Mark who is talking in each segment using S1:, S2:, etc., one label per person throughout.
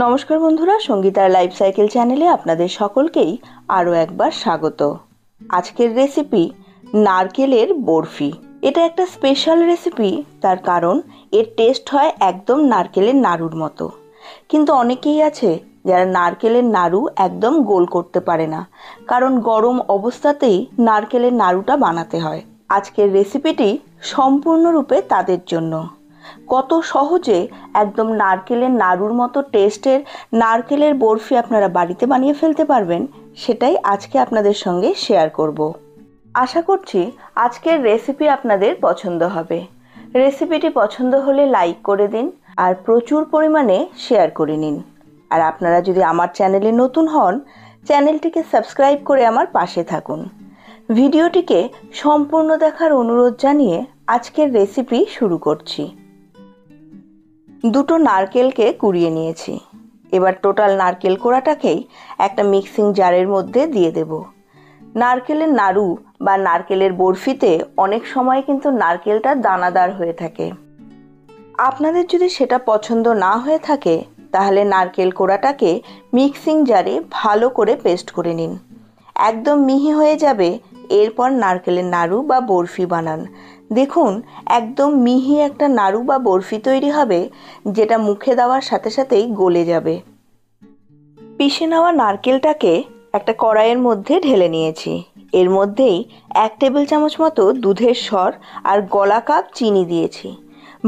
S1: নমস্কার বন্ধুরা, সঙ্গীতার life cycle চ্যানেলে আপনাদের সকলকেই আরও একবার স্বাগত। আজকের রেসিপি নারকেলের বরফি। এটা একটা স্পেশাল রেসিপি, তার কারণ এর টেস্ট হয় একদম নারকেলের নাড়ুর মতো। কিন্তু অনেকেই আছে যারা নারকেলের নাড়ু একদম গোল করতে পারে না, কারণ গরম অবস্থাতেই নারকেলের নাড়ুটা বানাতে হয়। আজকের রেসিপিটি সম্পূর্ণরূপে তাদের জন্য। কত সহজে একদম নারকেলের নাড়ুর মতো টেস্টের নারকেলের বরফি আপনারা বাড়িতে বানিয়ে ফেলতে পারবেন, সেটাই আজকে আপনাদের সঙ্গে শেয়ার করব। আশা করছি আজকের রেসিপি আপনাদের পছন্দ হবে। রেসিপিটি পছন্দ হলে লাইক করে দিন আর প্রচুর পরিমাণে শেয়ার করে নিন। আর আপনারা যদি আমার চ্যানেলে নতুন হন, চ্যানেলটিকে সাবস্ক্রাইব করে আমার পাশে থাকুন। ভিডিওটিকে সম্পূর্ণ দেখার অনুরোধ জানিয়ে আজকের রেসিপি শুরু করছি। দুটো নারকেলকে কুড়িয়ে নিয়েছি। এবার টোটাল নারকেল কোড়াটাকেই একটা মিক্সিং জারের মধ্যে দিয়ে দেব। নারকেলের নাড়ু বা নারকেলের বরফিতে অনেক সময় কিন্তু নারকেলটা দানাদার হয়ে থাকে। আপনাদের যদি সেটা পছন্দ না হয়ে থাকে, তাহলে নারকেল কোড়াটাকে মিক্সিং জারে ভালো করে পেস্ট করে নিন। একদম মিহি হয়ে যাবে। এরপর নারকেলের নাড়ু বা বরফি বানান। দেখুন, একদম মিহি একটা নাড়ু বা বরফি তৈরি হবে, যেটা মুখে দেওয়ার সাথে সাথেই গলে যাবে। পিষে নেওয়া নারকেলটাকে একটা কড়াইয়ের মধ্যে ঢেলে নিয়েছি। এর মধ্যেই 1 টেবিল চামচ মতো দুধের সর আর গলা কাপ চিনি দিয়েছি।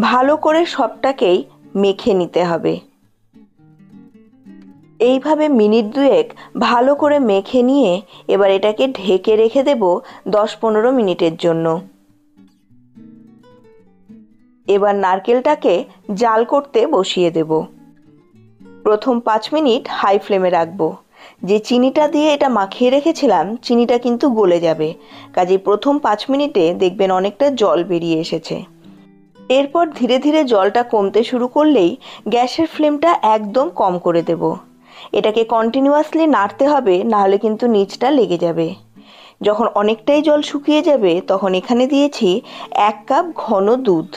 S1: ভালো করে সবটাকেই মেখে নিতে হবে। এইভাবে মিনিট দুয়েক ভালো করে মেখে নিয়ে এবার এটাকে ঢেকে রেখে দেব 10-15 মিনিটের জন্য। এবার নারকেলটাকে জাল করতে বসিয়ে দেব। প্রথম 5 মিনিট হাই ফ্লেমে রাখবো। যে চিনিটা দিয়ে এটা মাখিয়ে রেখেছিলাম, চিনিটা কিন্তু গলে যাবে। কাজেই প্রথম 5 মিনিটে দেখবেন অনেকটা জল বেরিয়ে এসেছে। এরপর ধীরে ধীরে জলটা কমতে শুরু করলেই গ্যাসের ফ্লেমটা একদম কম করে দেব। এটাকে কন্টিনিউয়াসলি নাড়তে হবে, নাহলে কিন্তু নিচটা লেগে যাবে। যখন অনেকটাই জল শুকিয়ে যাবে, তখন এখানে দিয়েছি 1 কাপ ঘন দুধ।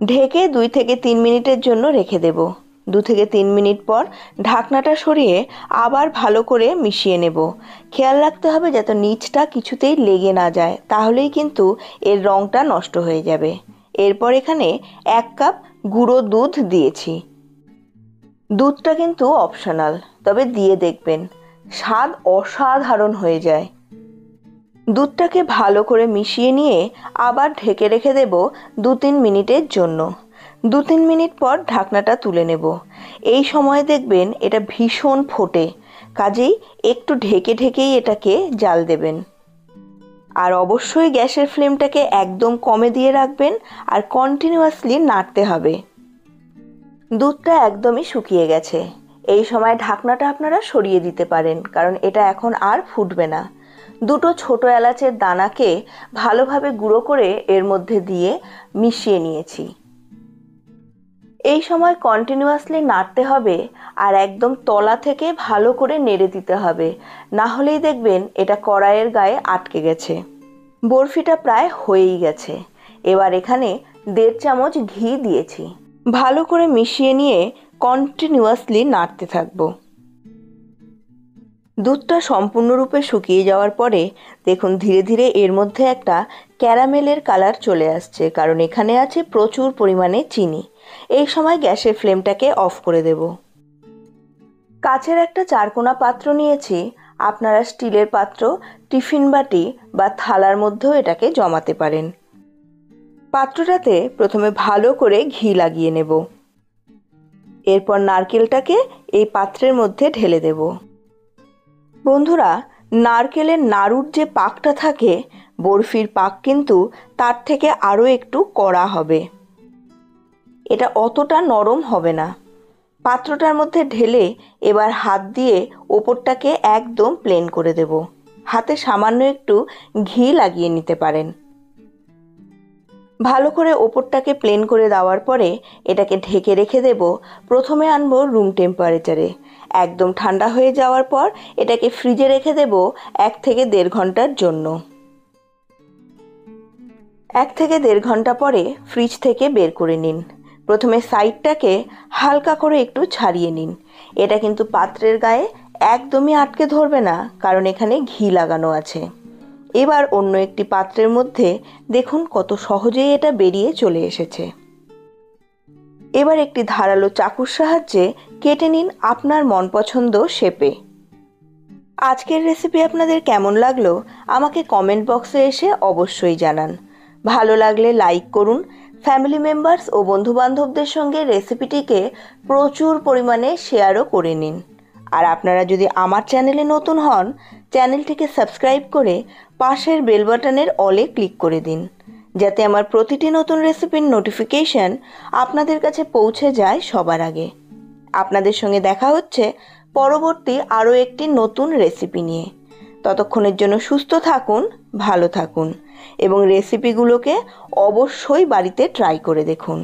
S1: ঢেকে 2 থেকে 3 মিনিটের জন্য রেখে দেব। 2 থেকে 3 মিনিট পর ঢাকনাটা সরিয়ে আবার ভালো করে মিশিয়ে নেব। খেয়াল রাখতে হবে যাতে নিচটা কিছুতেই লেগে না যায়, তাহলেই কিন্তু এর রঙটা নষ্ট হয়ে যাবে। এরপর এখানে 1 কাপ গুঁড়ো দুধ দিয়েছি। দুধটা কিন্তু অপশনাল, তবে দিয়ে দেখবেন, স্বাদ অসাধারণ হয়ে যায়। দুধটাকে ভালো করে মিশিয়ে নিয়ে আবার ঢেকে রেখে দেব 2-3 মিনিটের জন্য। 2-3 মিনিট পর ঢাকনাটা তুলে নেব। এই সময় দেখবেন এটা ভীষণ ফোটে, কাজেই একটু ঢেকে ঢেকেই এটাকে জাল দেবেন। আর অবশ্যই গ্যাসের ফ্লেমটাকে একদম কমে দিয়ে রাখবেন আর কন্টিনিউয়াসলি নাড়তে হবে। দুধটা একদমই শুকিয়ে গেছে। এই সময় ঢাকনাটা আপনারা সরিয়ে দিতে পারেন, কারণ এটা এখন আর ফুটবে না। দুটো ছোট এলাচের দানাকে ভালোভাবে গুঁড়ো করে এর মধ্যে দিয়ে মিশিয়ে নিয়েছি। এই সময় কন্টিনিউয়াসলি নাড়তে হবে আর একদম তলা থেকে ভালো করে নেড়ে দিতে হবে, না হলেই দেখবেন এটা কড়াইয়ের গায়ে আটকে গেছে। বরফিটা প্রায় হয়েই গেছে। এবার এখানে 1.5 চামচ ঘি দিয়েছি। ভালো করে মিশিয়ে নিয়ে কন্টিনিউয়াসলি নাড়তে থাকবো। দুধটা সম্পূর্ণরূপে শুকিয়ে যাওয়ার পরে দেখুন ধীরে ধীরে এর মধ্যে একটা ক্যারামেলের কালার চলে আসছে, কারণ এখানে আছে প্রচুর পরিমাণে চিনি। এই সময় গ্যাসের ফ্লেমটাকে অফ করে দেব। কাচের একটা চারকোনা পাত্র নিয়েছি। আপনারা স্টিলের পাত্র, টিফিন বাটি বা থালার মধ্যেও এটাকে জমাতে পারেন। পাত্রটাতে প্রথমে ভালো করে ঘি লাগিয়ে নেব। এরপর নারকেলটাকে এই পাত্রের মধ্যে ঢেলে দেব। বন্ধুরা, নারকেলের নাড়ুর যে পাকটা থাকে, বরফির পাক কিন্তু তার থেকে আরও একটু কড়া হবে। এটা অতটা নরম হবে না। পাত্রটার মধ্যে ঢেলে এবার হাত দিয়ে ওপরটাকে একদম প্লেন করে দেব। হাতে সামান্য একটু ঘি লাগিয়ে নিতে পারেন। ভালো করে ওপরটাকে প্লেন করে দেওয়ার পরে এটাকে ঢেকে রেখে দেব। প্রথমে আনবো রুম টেম্পারেচারে। একদম ঠান্ডা হয়ে যাওয়ার পর এটাকে ফ্রিজে রেখে দেব 1 থেকে 1.5 ঘন্টার জন্য। 1 থেকে 1.5 ঘন্টা পরে ফ্রিজ থেকে বের করে নিন। প্রথমে সাইডটাকে হালকা করে একটু ছাড়িয়ে নিন। এটা কিন্তু পাত্রের গায়ে একদমই আটকে ধরবে না, কারণ এখানে ঘি লাগানো আছে। এবার অন্য একটি পাত্রের মধ্যে দেখুন কত সহজেই এটা বেরিয়ে চলে এসেছে। এবার একটি ধারালো চাকুর সাহায্যে কেটে নিন আপনার মনপছন্দ শেপে। আজকের রেসিপি আপনাদের কেমন লাগলো আমাকে কমেন্ট বক্সে এসে অবশ্যই জানান। ভালো লাগলে লাইক করুন, ফ্যামিলি মেম্বার্স ও বন্ধুবান্ধবদের সঙ্গে রেসিপিটিকে প্রচুর পরিমাণে শেয়ারও করে নিন। আর আপনারা যদি আমার চ্যানেলে নতুন হন, চ্যানেলটিকে সাবস্ক্রাইব করে পাশের বেল বাটনের অলে ক্লিক করে দিন, যাতে আমার প্রতিটি নতুন রেসিপির নোটিফিকেশন আপনাদের কাছে পৌঁছে যায় সবার আগে। আপনাদের সঙ্গে দেখা হচ্ছে পরবর্তী আরও একটি নতুন রেসিপি নিয়ে। ততক্ষণের জন্য সুস্থ থাকুন, ভালো থাকুন এবং রেসিপিগুলোকে অবশ্যই বাড়িতে ট্রাই করে দেখুন।